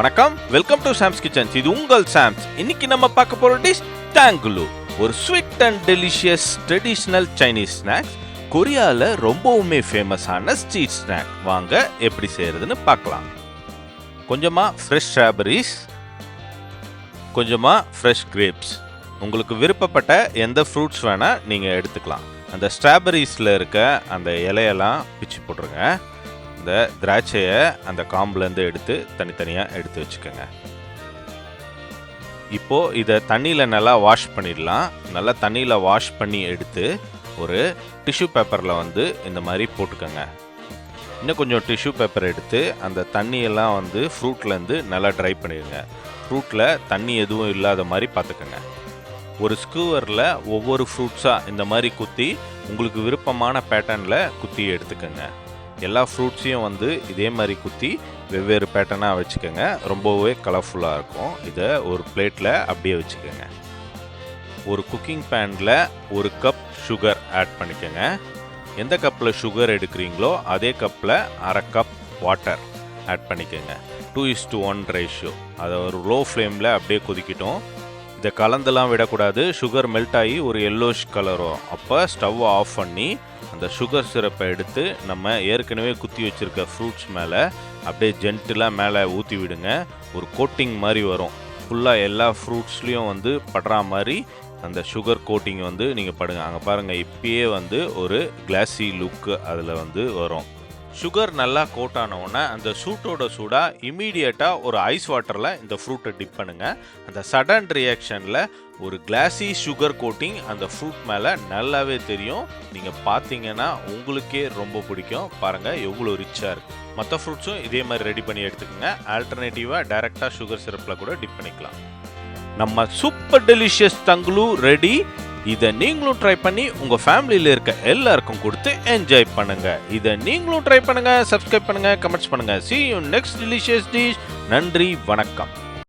வணக்கம், welcome to Sam's kitchens. இது உங்கள் சாம்ஸ். இன்னைக்கு நம்ம பார்க்க போற டிஷ் டாங்குலு. ஒரு sweet and delicious traditional Chinese snacks. கொரியால ரொம்பவுமே ஃபேமஸான ஸ்ட்ரீட் ஸ்நாக். வாங்க எப்படி செய்யறதுன்னு பார்க்கலாம். கொஞ்சமா ஃப்ரெஷ் ஸ்ட்ராபெரிஸ், கொஞ்சமா ஃப்ரெஷ் கிரேப்ஸ். உங்களுக்கு விருப்பப்பட்ட எந்த ஃப்ரூட்ஸ் வேணா நீங்க எடுத்துக்கலாம். அந்த ஸ்ட்ராபெரிஸ்ல இருக்க அந்த இலையெல்லாம் பிச்சு போட்டுருங்க. இந்த திராட்சையை அந்த காம்புலேருந்து எடுத்து தனித்தனியாக எடுத்து வச்சுக்கோங்க. இப்போது இதை தண்ணியில் நல்லா வாஷ் பண்ணிடலாம். நல்லா தண்ணியில் வாஷ் பண்ணி எடுத்து ஒரு டிஷ்யூ பேப்பரில் இந்த மாதிரி போட்டுக்கோங்க. இன்னும் கொஞ்சம் டிஷ்யூ பேப்பர் எடுத்து அந்த தண்ணியெல்லாம் ஃப்ரூட்லேருந்து நல்லா ட்ரை பண்ணிடுங்க. ஃப்ரூட்டில் தண்ணி எதுவும் இல்லாத மாதிரி பார்த்துக்கோங்க. ஒரு ஸ்கூவரில் ஒவ்வொரு ஃப்ரூட்ஸாக இந்த மாதிரி குத்தி உங்களுக்கு விருப்பமான பேட்டர்னில் குத்தி எடுத்துக்கோங்க. எல்லா ஃப்ரூட்ஸையும் இதே மாதிரி குத்தி வெவ்வேறு பேட்டர்னாக வச்சுக்கோங்க. ரொம்பவே கலர்ஃபுல்லாக இருக்கும். இதை ஒரு பிளேட்டில் அப்படியே வச்சுக்கோங்க. ஒரு குக்கிங் பேனில் ஒரு கப் சுகர் ஆட் பண்ணிக்கோங்க. எந்த கப்பில் சுகர் எடுக்கிறீங்களோ அதே கப்பில் அரை கப் வாட்டர் ஆட் பண்ணிக்கோங்க. 2:1 ரேஷியோ. அதை ஒரு லோ ஃப்ளேமில் அப்படியே கொதிக்கிட்டோம். இதை கலந்துலாம் விடக்கூடாது. சுகர் மெல்ட் ஆகி ஒரு எல்லோஷ் கலர் வரும். அப்போ ஸ்டவ்வை ஆஃப் பண்ணி அந்த சுகர் சிரப்பை எடுத்து நம்ம ஏற்கனவே குத்தி வச்சுருக்க ஃப்ரூட்ஸ் மேலே அப்படியே ஜென்டிலாக மேலே ஊற்றி விடுங்க. ஒரு கோட்டிங் மாதிரி வரும். ஃபுல்லாக எல்லா ஃப்ரூட்ஸ்லேயும் படுற மாதிரி அந்த சுகர் கோட்டிங் நீங்கள் படுங்க. அங்கே பாருங்கள், இப்பயே ஒரு கிளாஸி லுக்கு அதில் வரும். சுகர் நல்லா கோட் ஆனவுடனே அந்த சூட்டோட சூடாக இமீடியட்டாக ஒரு ஐஸ் வாட்டரில் இந்த ஃப்ரூட்டை டிப் பண்ணுங்கள். அந்த சடன் ரியாக்ஷனில் ஒரு கிளாஸி சுகர் கோட்டிங் அந்த ஃப்ரூட் மேலே நல்லாவே தெரியும். நீங்கள் பார்த்தீங்கன்னா உங்களுக்கே ரொம்ப பிடிக்கும். பாருங்கள் எவ்வளோ ரிச்சாக இருக்குது. மற்ற ஃப்ரூட்ஸும் இதே மாதிரி ரெடி பண்ணி எடுத்துக்கோங்க. ஆல்டர்னேட்டிவாக டைரெக்டாக சுகர் சிரப்பில் கூட டிப் பண்ணிக்கலாம். நம்ம சூப்பர் டெலிஷியஸ் தங்குலு ரெடி. இதை நீங்களும் ட்ரை பண்ணி உங்கள் ஃபேமிலியில் இருக்க எல்லாருக்கும் கொடுத்து என்ஜாய் பண்ணுங்க. இதை நீங்களும் ட்ரை பண்ணுங்க, சப்ஸ்கிரைப் பண்ணுங்க, கமெண்ட்ஸ் பண்ணுங்க. See you next delicious dish. நன்றி, வணக்கம்.